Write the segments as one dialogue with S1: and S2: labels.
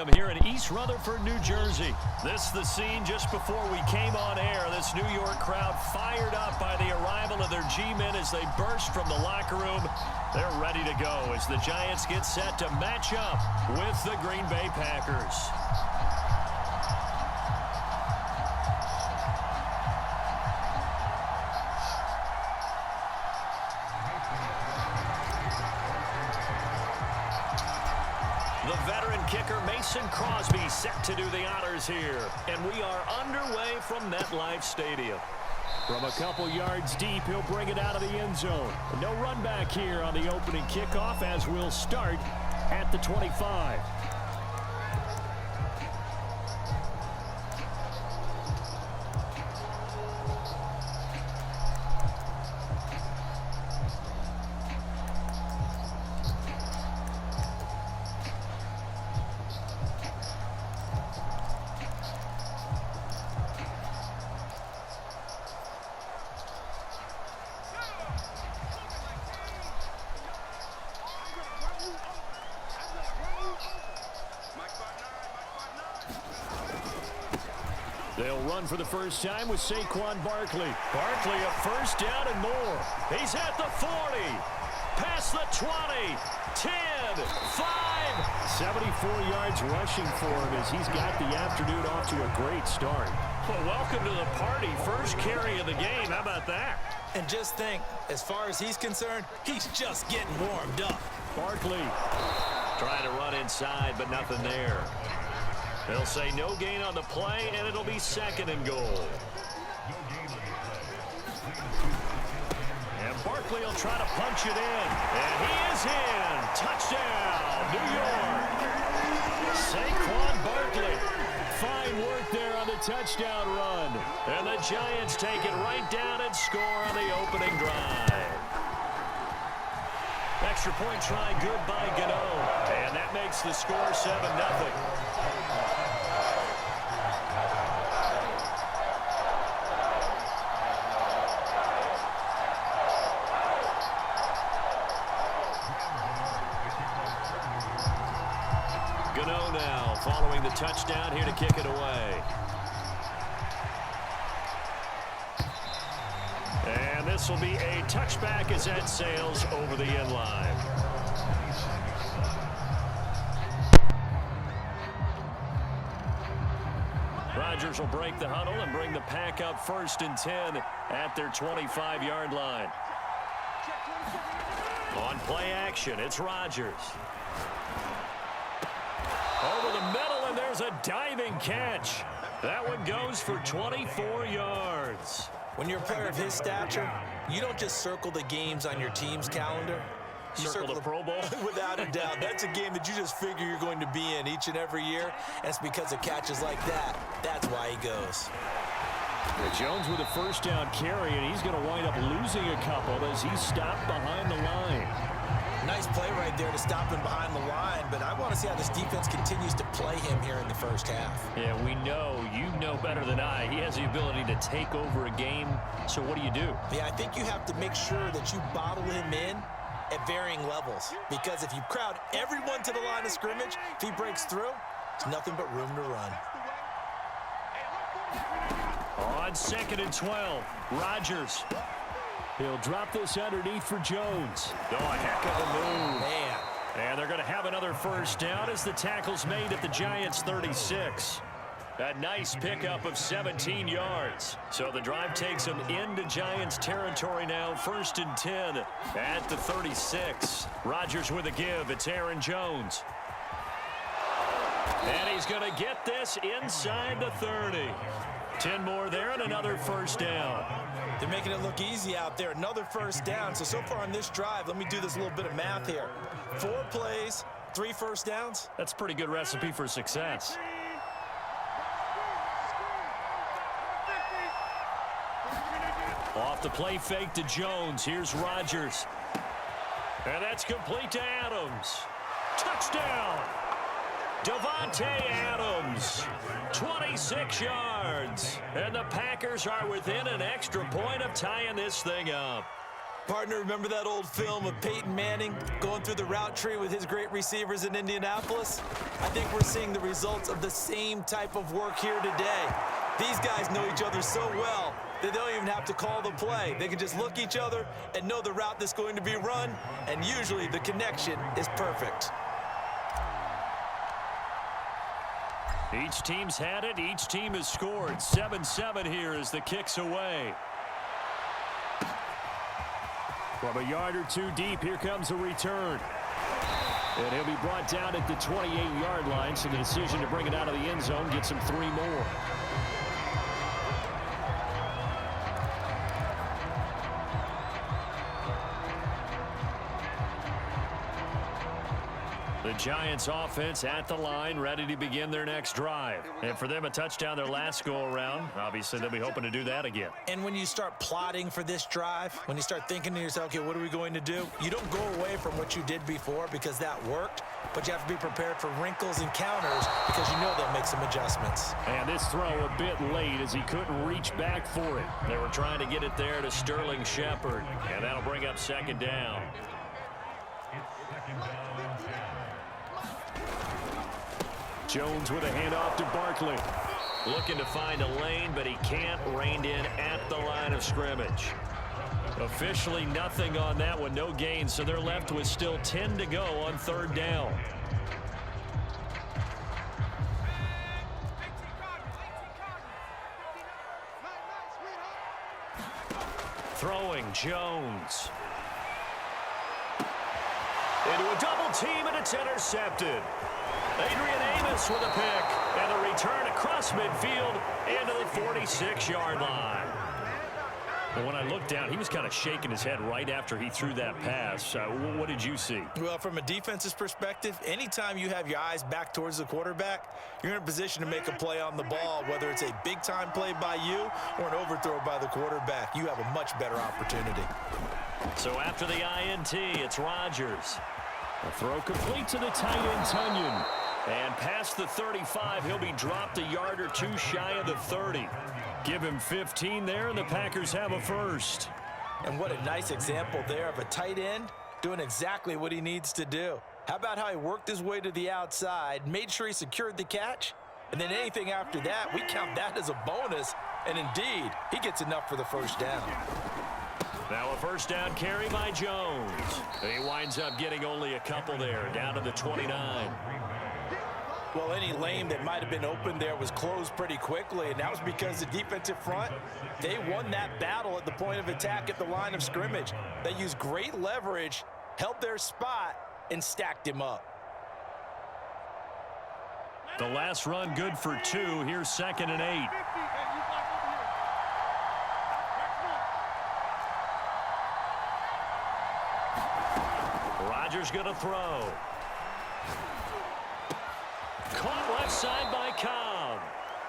S1: Stadium here in East Rutherford, New Jersey. This is the scene just before we came on air. This New York crowd fired up by the arrival of their G-men as they burst from the locker room. They're ready to go as the Giants get set to match up with the Green Bay Packers. The veteran kicker Mason Crosby set to do the honors here. And we are underway from MetLife Stadium. From a couple yards deep, he'll bring it out of the end zone. No run back here on the opening kickoff as we'll start at the 25. They'll run for the first time with Saquon Barkley. Barkley a first down and more. He's at the 40. Past the 20. 10. 5. 74 yards rushing for him as he's got the afternoon off to a great start. Well, welcome to the party. First carry of the game. How about that?
S2: And just think, as far as he's concerned, he's just getting warmed up.
S1: Barkley trying to run inside, but nothing there. They'll say no gain on the play, and it'll be second and goal. And Barkley will try to punch it in. And he is in. Touchdown, New York. Saquon Barkley. Fine work there on the touchdown run. And the Giants take it right down and score on the opening drive. Extra point try good by Gano. And that makes the score 7-0. Gano now following the touchdown here to kick it away. And this will be a touchback as that sails over the end line. Rodgers will break the huddle and bring the pack up 1st and 10 at their 25-yard line. On play action, it's Rodgers. Over the middle, and there's a diving catch. That one goes for 24 yards.
S2: When you're a player of his stature, you don't just circle the games on your team's calendar. You
S1: circle the Pro Bowl?
S2: Without a doubt. That's a game that you just figure you're going to be in each and every year. And it's because of catches like that. That's why he goes.
S1: Jones with a first down carry, and he's going to wind up losing a couple as he's stopped behind the line.
S2: Nice play right there to stop him behind the line, but I want to see how this defense continues to play him here in the first half.
S1: Yeah, we know. You know better than I. He has the ability to take over a game, so what do?
S2: Yeah, I think you have to make sure that you bottle him in at varying levels, because if you crowd everyone to the line of scrimmage, if he breaks through, there's nothing but room to run.
S1: On 2nd and 12, Rodgers. He'll drop this underneath for Jones. Oh, a heck of a move.
S2: Man.
S1: And they're going to have another first down as the tackle's made at the Giants' 36. A nice pickup of 17 yards. So the drive takes them into Giants territory now, 1st and 10 at the 36. Rodgers with a give. It's Aaron Jones. And he's going to get this inside the 30. 10 more there and another first down.
S2: They're making it look easy out there. Another first down. So far on this drive, let me do this little bit of math here. 4 plays, 3 first downs.
S1: That's a pretty good recipe for success. Off the play fake to Jones. Here's Rodgers. And that's complete to Adams. Touchdown! Davante Adams, 26 yards. And the Packers are within an extra point of tying this thing up.
S2: Partner, remember that old film of Peyton Manning going through the route tree with his great receivers in Indianapolis? I think we're seeing the results of the same type of work here today. These guys know each other so well that they don't even have to call the play. They can just look each other and know the route that's going to be run, and usually the connection is perfect.
S1: Each team's had it. Each team has scored. 7-7 here as the kick's away. From a yard or two deep, here comes a return. And he'll be brought down at the 28-yard line, so the decision to bring it out of the end zone gets him 3 more. The Giants offense at the line, ready to begin their next drive. And for them, a touchdown their last go-around. Obviously, they'll be hoping to do that again.
S2: And when you start plotting for this drive, when you start thinking to yourself, okay, what are we going to do? You don't go away from what you did before because that worked, but you have to be prepared for wrinkles and counters because you know they'll make some adjustments.
S1: And this throw a bit late as he couldn't reach back for it. They were trying to get it there to Sterling Shepard, and that'll bring up second down. Jones with a handoff to Barkley. Looking to find a lane, but he can't. Reined in at the line of scrimmage. Officially nothing on that one, no gain, so they're left with still 10 to go on third down. Throwing Jones. Into a double team, and it's intercepted. Adrian Amos with a pick, and a return across midfield into the 46-yard line. And when I looked down, he was kind of shaking his head right after he threw that pass. What did you see?
S2: Well, from a defense's perspective, anytime you have your eyes back towards the quarterback, you're in a position to make a play on the ball, whether it's a big-time play by you or an overthrow by the quarterback. You have a much better opportunity.
S1: So after the INT, it's Rodgers. A throw complete to the tight end, Tunyon. And past the 35, he'll be dropped a yard or two shy of the 30. Give him 15 there, and the Packers have a first.
S2: And what a nice example there of a tight end doing exactly what he needs to do. How about how he worked his way to the outside, made sure he secured the catch, and then anything after that, we count that as a bonus. And indeed, he gets enough for the first down.
S1: Now a first down carry by Jones. He winds up getting only a couple there, down to the 29.
S2: Well, any lane that might have been open there was closed pretty quickly, and that was because the defensive front, they won that battle at the point of attack at the line of scrimmage. They used great leverage, held their spot, and stacked him up.
S1: The last run good for 2. Here's 2nd and 8. Rodgers going to throw. Caught left side by Cobb.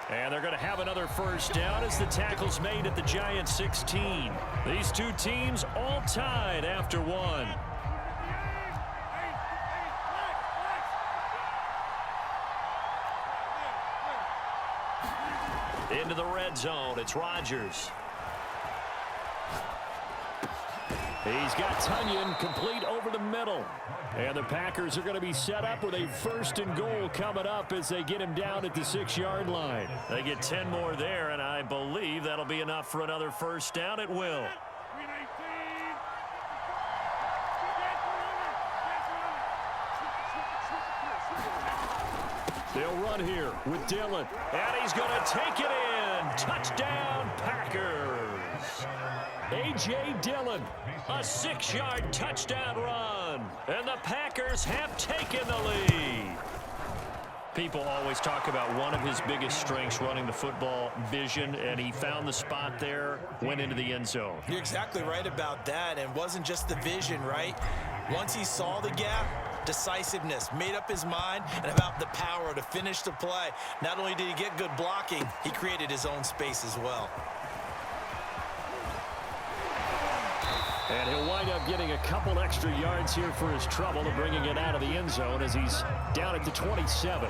S1: And they're going to have another first down as the tackle's made at the Giants 16. These two teams all tied after one. Into the red zone, it's Rodgers. He's got Tunyon complete over the middle. And the Packers are going to be set up with a 1st and goal coming up as they get him down at the 6-yard line. They get 10 more there, and I believe that'll be enough for another first down. It will. They'll run here with Dillon. And he's going to take it in. Touchdown, Packers. A.J. Dillon, a 6-yard touchdown run. And the Packers have taken the lead. People always talk about one of his biggest strengths running the football, vision, and he found the spot there, went into the end zone.
S2: You're exactly right about that, and it wasn't just the vision, right? Once he saw the gap, decisiveness, made up his mind, and about the power to finish the play. Not only did he get good blocking, he created his own space as well.
S1: And he'll wind up getting a couple extra yards here for his trouble and bringing it out of the end zone as he's down at the 27.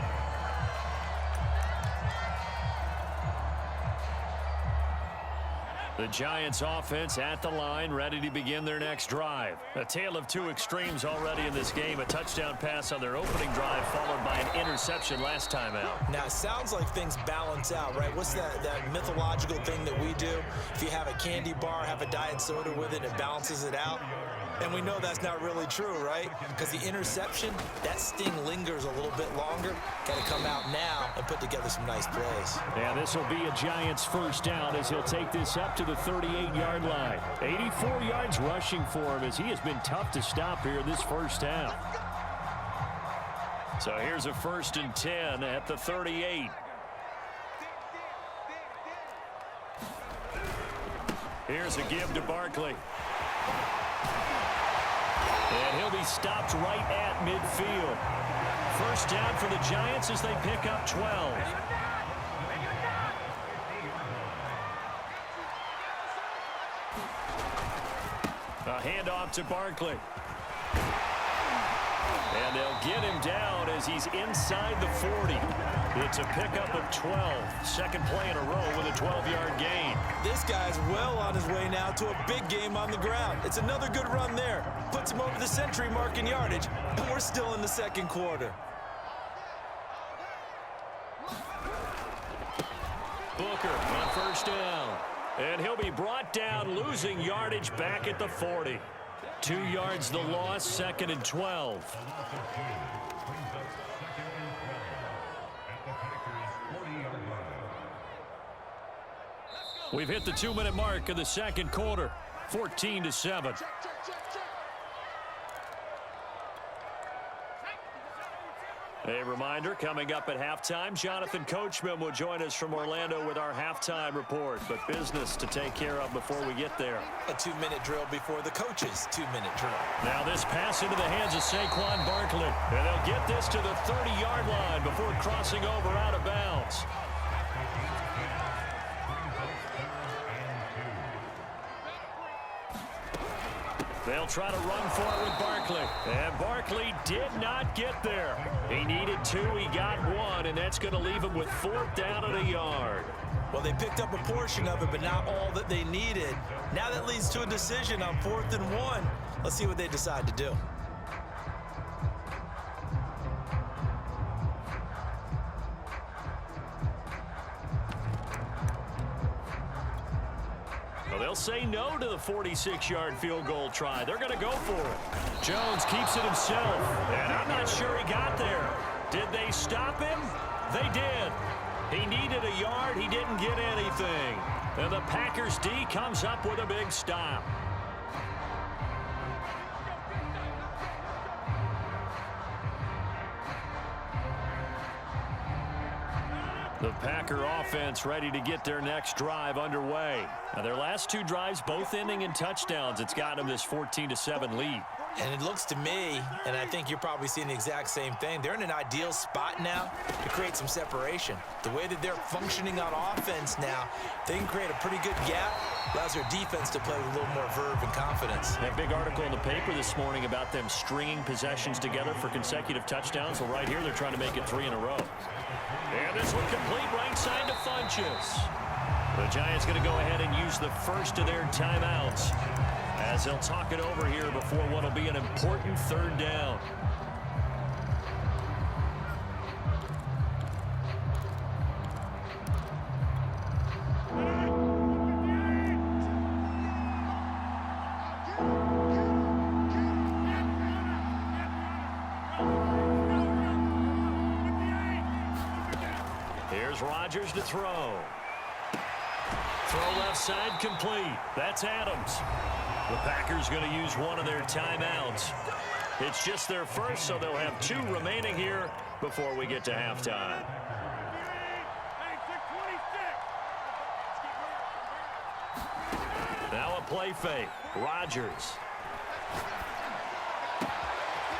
S1: The Giants offense at the line, ready to begin their next drive. A tale of two extremes already in this game. A touchdown pass on their opening drive, followed by an interception last time out.
S2: Now, it sounds like things balance out, right? What's that mythological thing that we do? If you have a candy bar, have a diet soda with it, it balances it out. And we know that's not really true, right? Because the interception, that sting lingers a little bit longer. Got to come out now and put together some nice plays.
S1: Yeah, this will be a Giants first down as he'll take this up to the 38-yard line. 84 yards rushing for him as he has been tough to stop here this first half. So here's a 1st and 10 at the 38. Here's a give to Barkley. And he'll be stopped right at midfield. First down for the Giants as they pick up 12. A handoff to Barkley. And they'll get him down as he's inside the 40. It's a pickup of 12. Second play in a row with a 12-yard gain.
S2: This guy's well on his way now to a big game on the ground. It's another good run there. Puts him over the century mark in yardage, and we're still in the second quarter.
S1: Booker on first down. And he'll be brought down, losing yardage back at the 40. 2 yards the loss, 2nd and 12. We've hit the 2-minute mark of the second quarter, 14-7. A reminder, coming up at halftime, Jonathan Coachman will join us from Orlando with our halftime report. But business to take care of before we get there.
S2: A 2-minute drill before the coach's 2-minute drill.
S1: Now this pass into the hands of Saquon Barkley. And they'll get this to the 30-yard line before crossing over out of bounds. They'll try to run for it with Barkley. And Barkley did not get there. He needed 2, he got 1, and that's going to leave him with 4th down and a yard.
S2: Well, they picked up a portion of it, but not all that they needed. Now that leads to a decision on 4th and 1. Let's see what they decide to do.
S1: They'll say no to the 46-yard field goal try. They're going to go for it. Jones keeps it himself, and I'm not sure he got there. Did they stop him? They did. He needed a yard. He didn't get anything. And the Packers D comes up with a big stop. The Packer offense ready to get their next drive underway. Now their last 2 drives both ending in touchdowns. It's got them this 14-7 lead.
S2: And it looks to me, and I think you're probably seeing the exact same thing, they're in an ideal spot now to create some separation. The way that they're functioning on offense now, they can create a pretty good gap. Allows their defense to play with a little more verve and confidence.
S1: That big article in the paper this morning about them stringing possessions together for consecutive touchdowns. Well, right here they're trying to make it 3 in a row. And this one complete right side to Funchess. The Giants going to go ahead and use the first of their timeouts as they'll talk it over here before what will be an important 3rd down. Here's Rodgers to throw. Throw left side complete. That's Adams. The Packers going to use one of their timeouts. It's just their first, so they'll have 2 remaining here before we get to halftime. Now a play fake. Rodgers.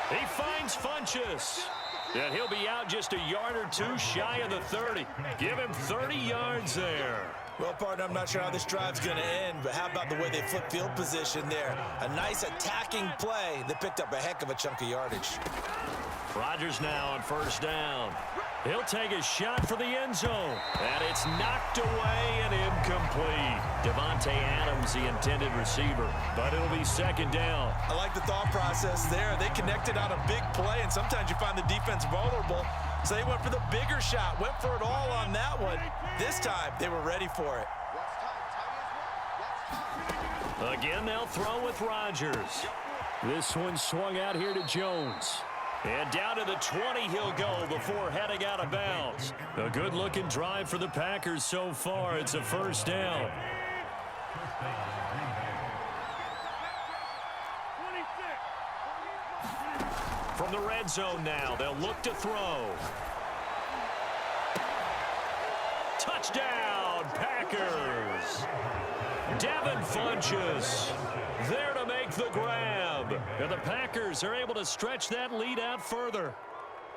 S1: He finds Funchess. And he'll be out just a yard or 2 shy of the 30. Give him 30 yards there.
S2: Well, partner, I'm not sure how this drive's going to end, but how about the way they flip field position there? A nice attacking play that picked up a heck of a chunk of yardage.
S1: Rodgers now on first down. He'll take a shot for the end zone. And it's knocked away and incomplete. Devontae Adams, the intended receiver. But it'll be second down.
S2: I like the thought process there. They connected on a big play, and sometimes you find the defense vulnerable. So they went for the bigger shot, went for it all on that one. This time, they were ready for it.
S1: Again, they'll throw with Rodgers. This one swung out here to Jones. And down to the 20 he'll go before heading out of bounds. A good-looking drive for the Packers so far. It's a first down. From the red zone now, they'll look to throw. Touchdown, Packers! Devin Funchess there to make the grab. And the Packers are able to stretch that lead out further.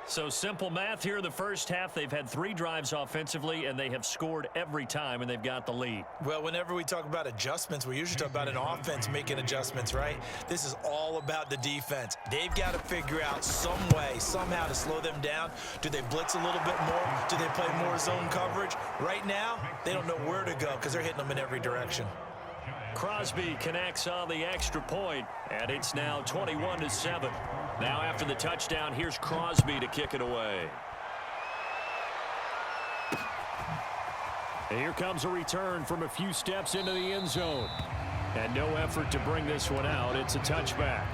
S1: So simple math here in the first half. They've had 3 drives offensively, and they have scored every time, and they've got the lead.
S2: Well, whenever we talk about adjustments, we usually talk about an offense making adjustments, right? This is all about the defense. They've got to figure out some way, somehow to slow them down. Do they blitz a little bit more? Do they play more zone coverage? Right now, they don't know where to go because they're hitting them in every direction.
S1: Crosby connects on the extra point, and it's now 21-7. Now after the touchdown, here's Crosby to kick it away. And here comes a return from a few steps into the end zone. And no effort to bring this one out. It's a touchback.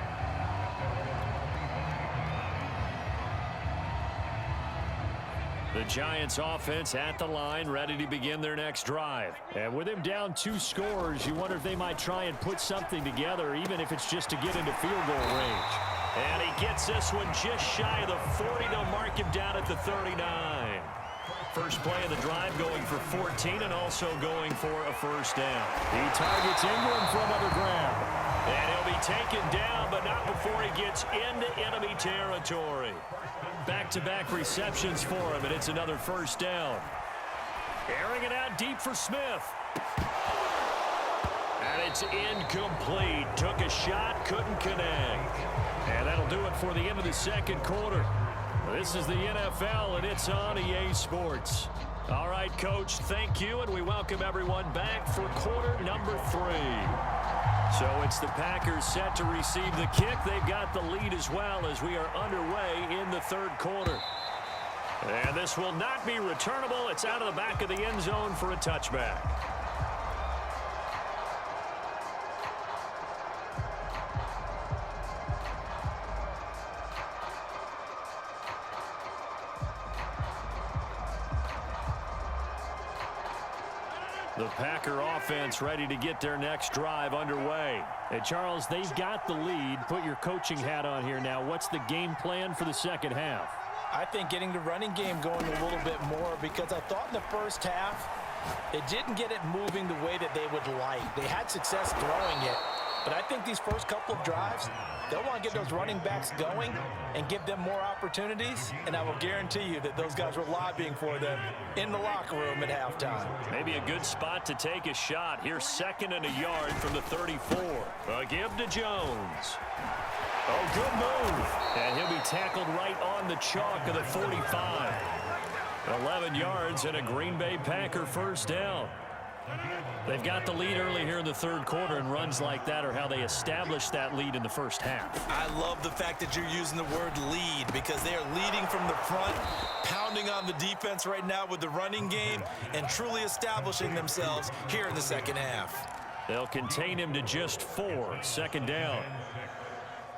S1: The Giants offense at the line, ready to begin their next drive. And with him down 2 scores, you wonder if they might try and put something together, even if it's just to get into field goal range. And he gets this one just shy of the 40. They'll mark him down at the 39. First play of the drive going for 14 and also going for a first down. He targets Ingram for another grab. And he'll be taken down, but not before he gets into enemy territory. Back-to-back receptions for him, and it's another first down. Airing it out deep for Smith. And it's incomplete. Took a shot, couldn't connect. And that'll do it for the end of the second quarter. This is the NFL, and it's on EA Sports. All right, Coach, thank you, and we welcome everyone back for quarter number 3. So it's the Packers set to receive the kick. They've got the lead as well as we are underway in the third quarter. And this will not be returnable. It's out of the back of the end zone for a touchback. The Packer offense ready to get their next drive underway. And Charles, they've got the lead. Put your coaching hat on here now. What's the game plan for the second half?
S2: I think getting the running game going a little bit more, because I thought in the first half they didn't get it moving the way that they would like. They had success throwing it, but I think these first couple of drives, they'll want to get those running backs going and give them more opportunities, and I will guarantee you that those guys were lobbying for them in the locker room at halftime.
S1: Maybe a good spot to take a shot. Here's 2nd and a yard from the 34. A give to Jones. Oh, good move. And he'll be tackled right on the chalk of the 45. 11 yards and a Green Bay Packer first down. They've got the lead early here in the third quarter, and runs like that are how they established that lead in the first half.
S2: I love the fact that you're using the word lead, because they are leading from the front, pounding on the defense right now with the running game, and truly establishing themselves here in the second half.
S1: They'll contain him to just 4. Second down.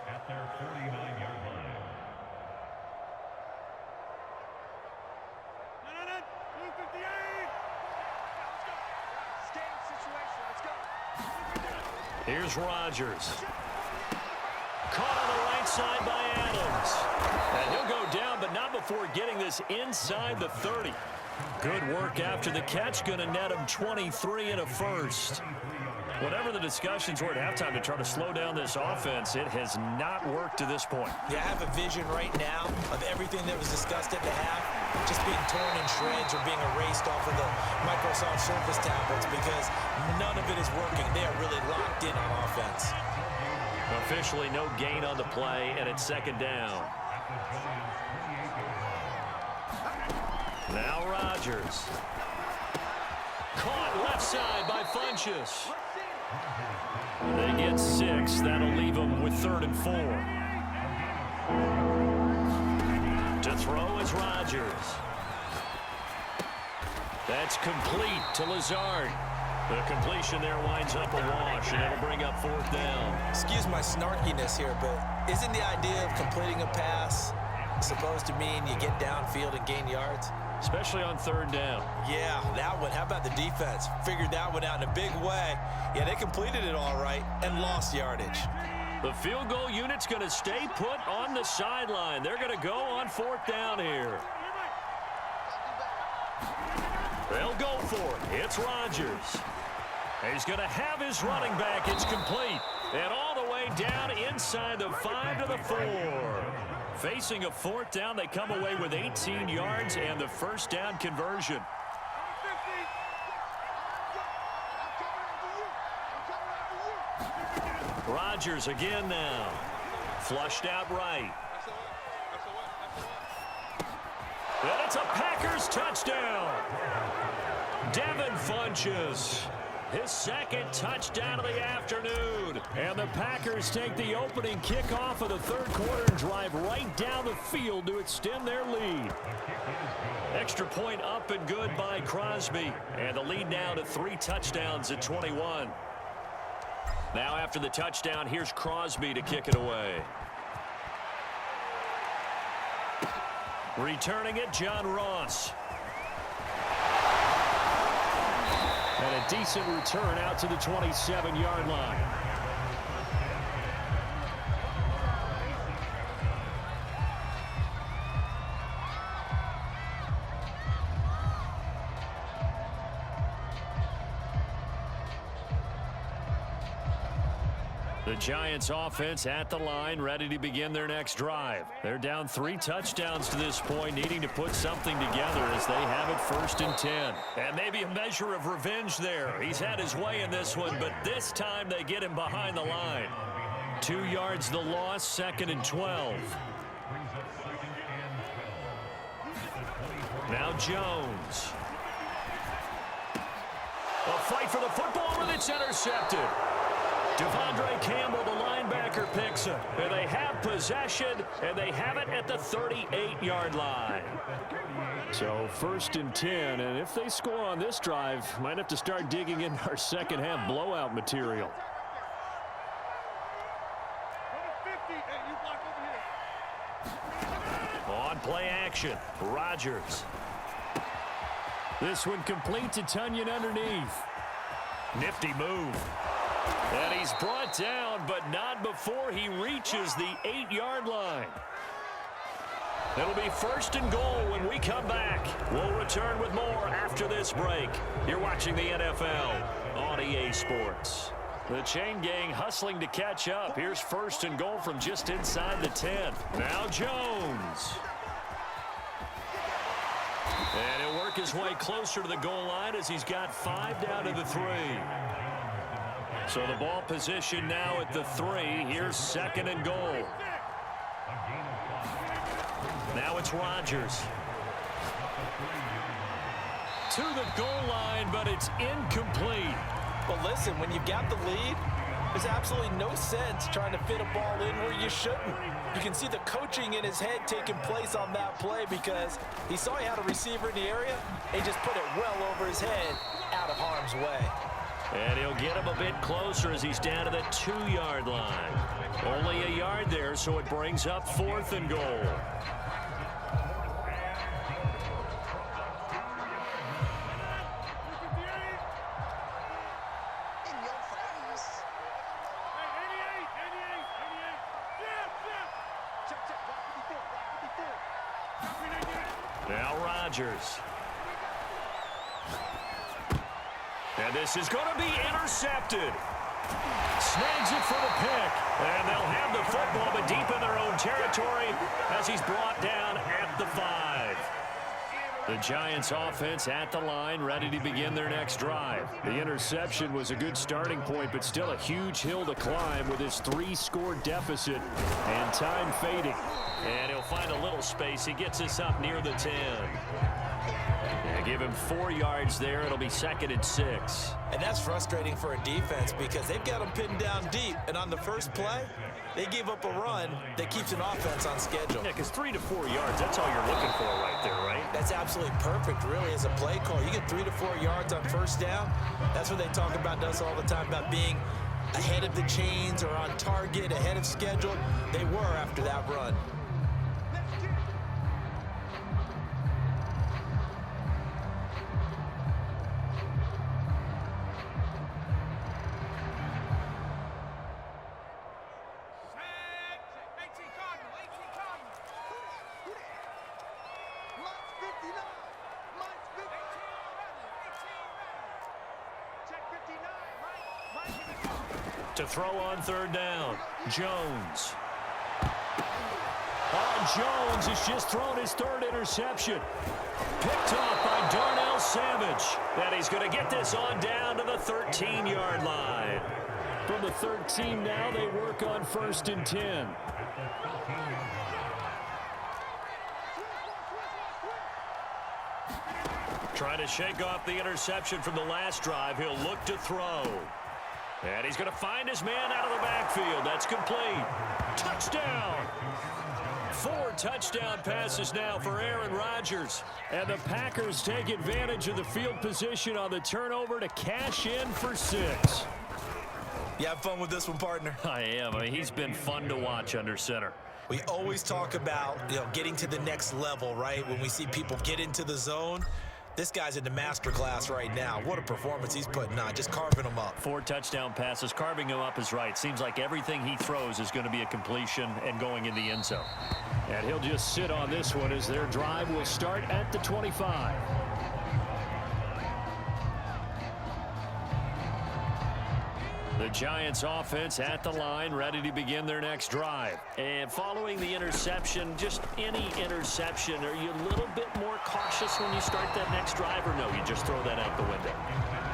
S3: At their 49-yard line.
S1: Here's Rodgers. Caught on the right side by Adams. And he'll go down, but not before getting this inside the 30. Good work after the catch. Going to net him 23 and a first. Whatever the discussions were at halftime to try to slow down this offense, it has not worked to this point.
S2: Yeah, I have a vision right now of everything that was discussed at the half just being torn in shreds or being erased off of the Microsoft Surface tablets, because none of it is working. They are really locked in on offense.
S1: Officially no gain on the play, and it's second down. Now Rodgers. Caught left side by Funchess. They get 6. That'll leave them with 3rd and 4. To throw is Rodgers. That's complete to Lazard. The completion there winds up a wash, and it'll bring up 4th down.
S2: Excuse my snarkiness here, but isn't the idea of completing a pass supposed to mean you get downfield and gain yards?
S1: Especially on 3rd down.
S2: Yeah, that one. How about the defense? Figured that one out in a big way. Yeah, they completed it all right and lost yardage.
S1: The field goal unit's going to stay put on the sideline. They're going to go on 4th down here. They'll go for it. It's Rodgers. He's going to have his running back. It's complete. And all the way down inside the 5 to the 4. Facing a 4th down, they come away with 18 yards and the 1st down conversion. Rodgers again now. Flushed out right. And it's a Packers touchdown. Devin Funchess. His 2nd touchdown of the afternoon. And the Packers take the opening kickoff of the 3rd quarter and drive right down the field to extend their lead. Extra point up and good by Crosby. And the lead now to 3 touchdowns at 21. Now after the touchdown, here's Crosby to kick it away. Returning it, John Ross. And a decent return out to the 27-yard line. The Giants offense at the line, ready to begin their next drive. They're down 3 touchdowns to this point, needing to put something together as they have it 1st and 10. And maybe a measure of revenge there. He's had his way in this one, but this time they get him behind the line. 2 yards the loss, 2nd and 12. Now Jones. A fight for the football, but it's intercepted. Devondre Campbell, the linebacker, picks it. And they have possession, and they have it at the 38-yard line. So 1st and 10, and if they score on this drive, might have to start digging in our second-half blowout material. On play action, Rodgers. This one complete to Tunyon underneath. Nifty move. And he's brought down, but not before he reaches the 8-yard line. It'll be 1st and goal when we come back. We'll return with more after this break. You're watching the NFL on EA Sports. The chain gang hustling to catch up. Here's 1st and goal from just inside the 10. Now Jones. And he'll work his way closer to the goal line as he's got 5 down to the 3. So the ball position now at the 3. Here's 2nd and goal. Now it's Rodgers. To the goal line, but it's incomplete.
S2: Well, listen, when you've got the lead, there's absolutely no sense trying to fit a ball in where you shouldn't. You can see the coaching in his head taking place on that play because he saw he had a receiver in the area and just put it well over his head out of harm's way.
S1: And he'll get him a bit closer as he's down to the 2-yard line. Only a yard there, so it brings up 4th and goal. Now Rodgers. And this is going to be intercepted. Snags it for the pick. And they'll have the football, but deep in their own territory as he's brought down at the 5. The Giants offense at the line, ready to begin their next drive. The interception was a good starting point, but still a huge hill to climb with his 3-score deficit and time fading. And he'll find a little space. He gets us up near the 10. Yeah, give him 4 yards there. It'll be 2nd and 6.
S2: And that's frustrating for a defense because they've got them pinned down deep. And on the first play, they gave up a run that keeps an offense on schedule.
S1: Yeah, because 3 to 4 yards, that's all you're looking for right there, right?
S2: That's absolutely perfect, really, as a play call. You get 3 to 4 yards on first down. That's what they talk about us all the time, about being ahead of the chains or on target, ahead of schedule. They were after that run.
S1: To throw on 3rd down, Jones. Jones has just thrown his 3rd interception. Picked off by Darnell Savage. And he's going to get this on down to the 13-yard line. From the 13 now, they work on 1st and 10. Trying to shake off the interception from the last drive. He'll look to throw. And he's going to find his man out of the backfield. That's complete. Touchdown. 4 touchdown passes now for Aaron Rodgers. And the Packers take advantage of the field position on the turnover to cash in for 6.
S2: You have fun with this one, partner?
S1: I am. I mean, he's been fun to watch under center.
S2: We always talk about, getting to the next level, right? When we see people get into the zone. This guy's in the master class right now. What a performance he's putting on, just carving them up.
S1: 4 touchdown passes. Carving him up is right. Seems like everything he throws is going to be a completion and going in the end zone. And he'll just sit on this one as their drive will start at the 25. The Giants offense at the line, ready to begin their next drive. And following the interception, just any interception, are you a little bit more cautious when you start that next drive, or no, you just throw that out the window?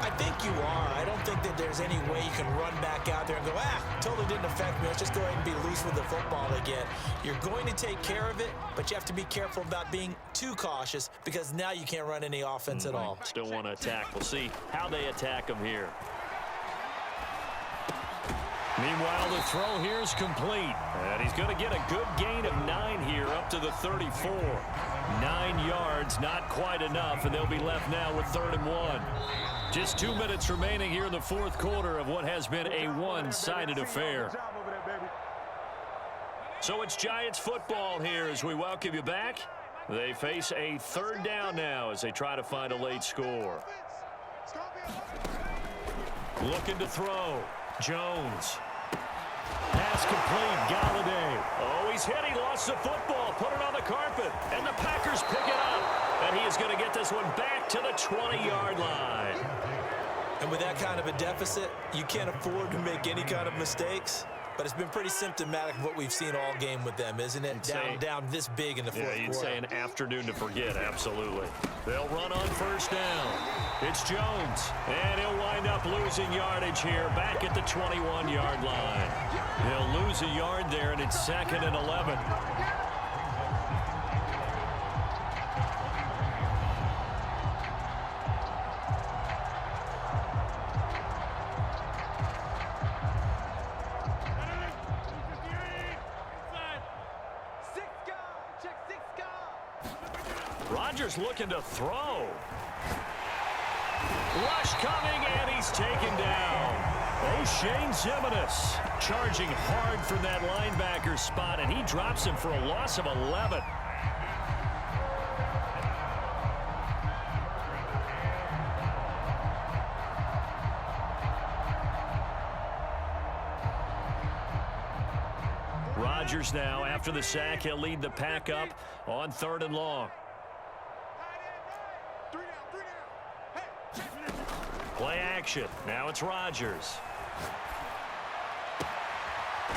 S2: I think you are. I don't think that there's any way you can run back out there and go, totally didn't affect me. Let's just go ahead and be loose with the football again. You're going to take care of it, but you have to be careful about being too cautious because now you can't run any offense at all.
S1: Still want to attack. We'll see how they attack him here. Meanwhile, the throw here is complete. And he's going to get a good gain of 9 here up to the 34. 9 yards, not quite enough, and they'll be left now with 3rd and 1. Just 2 minutes remaining here in the 4th quarter of what has been a one-sided affair. So it's Giants football here as we welcome you back. They face a 3rd down now as they try to find a late score. Looking to throw. Jones. Pass complete. Galladay. Oh, he's hit. He lost the football. Put it on the carpet. And the Packers pick it up. And he is going to get this one back to the 20-yard line.
S2: And with that kind of a deficit, you can't afford to make any kind of mistakes. But it's been pretty symptomatic of what we've seen all game with them, isn't it? Down this big in the 4th quarter.
S1: Yeah, you'd say an afternoon to forget, absolutely. They'll run on 1st down. It's Jones, and he'll wind up losing yardage here back at the 21-yard line. He'll lose a yard there, and it's 2nd and 11. Rodgers looking to throw. Rush coming, and he's taken down. O'Shane Zimenez charging hard from that linebacker spot, and he drops him for a loss of 11. Rodgers now, after the sack, he'll lead the pack up on 3rd and long. Play action. Now it's Rodgers.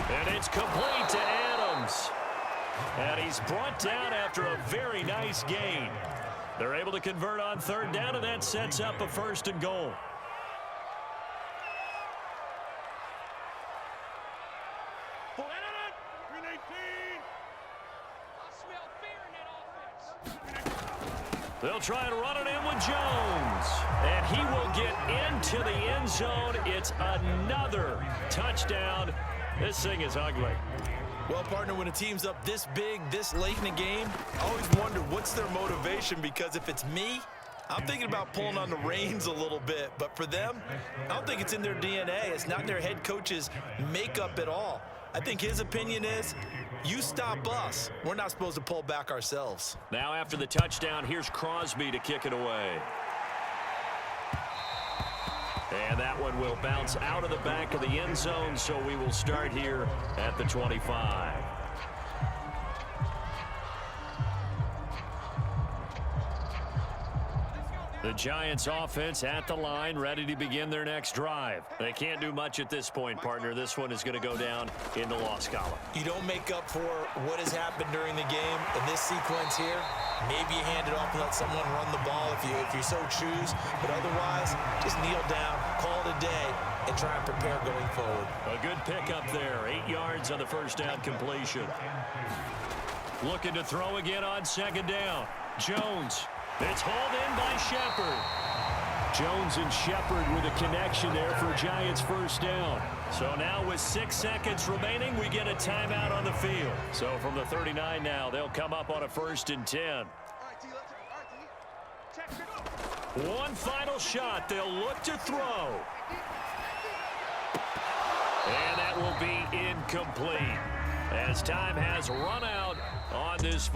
S1: And it's complete to Adams. And he's brought down after a very nice gain. They're able to convert on third down, and that sets up a 1st and goal. They'll try and run it in with Jones. And he will get into the end zone. It's another touchdown. This thing is ugly.
S2: Well, partner, when a team's up this big, this late in the game, I always wonder what's their motivation, because if it's me, I'm thinking about pulling on the reins a little bit. But for them, I don't think it's in their DNA. It's not their head coach's makeup at all. I think his opinion is, you stop us. We're not supposed to pull back ourselves.
S1: Now after the touchdown, here's Crosby to kick it away. And that one will bounce out of the back of the end zone, so we will start here at the 25. The Giants offense at the line, ready to begin their next drive. They can't do much at this point, partner. This one is going to go down in the loss column.
S2: You don't make up for what has happened during the game in this sequence here. Maybe you hand it off and let someone run the ball if you so choose. But otherwise, just kneel down, call it a day, and try and prepare going forward.
S1: A good pickup there. 8 yards on the 1st down completion. Looking to throw again on 2nd down. Jones. It's hauled in by Shepard. Jones and Shepard with a connection there for Giants 1st down. So now with 6 seconds remaining, we get a timeout on the field. So from the 39 now, they'll come up on a 1st and 10. One final shot. They'll look to throw. And that will be incomplete, as time has run out on this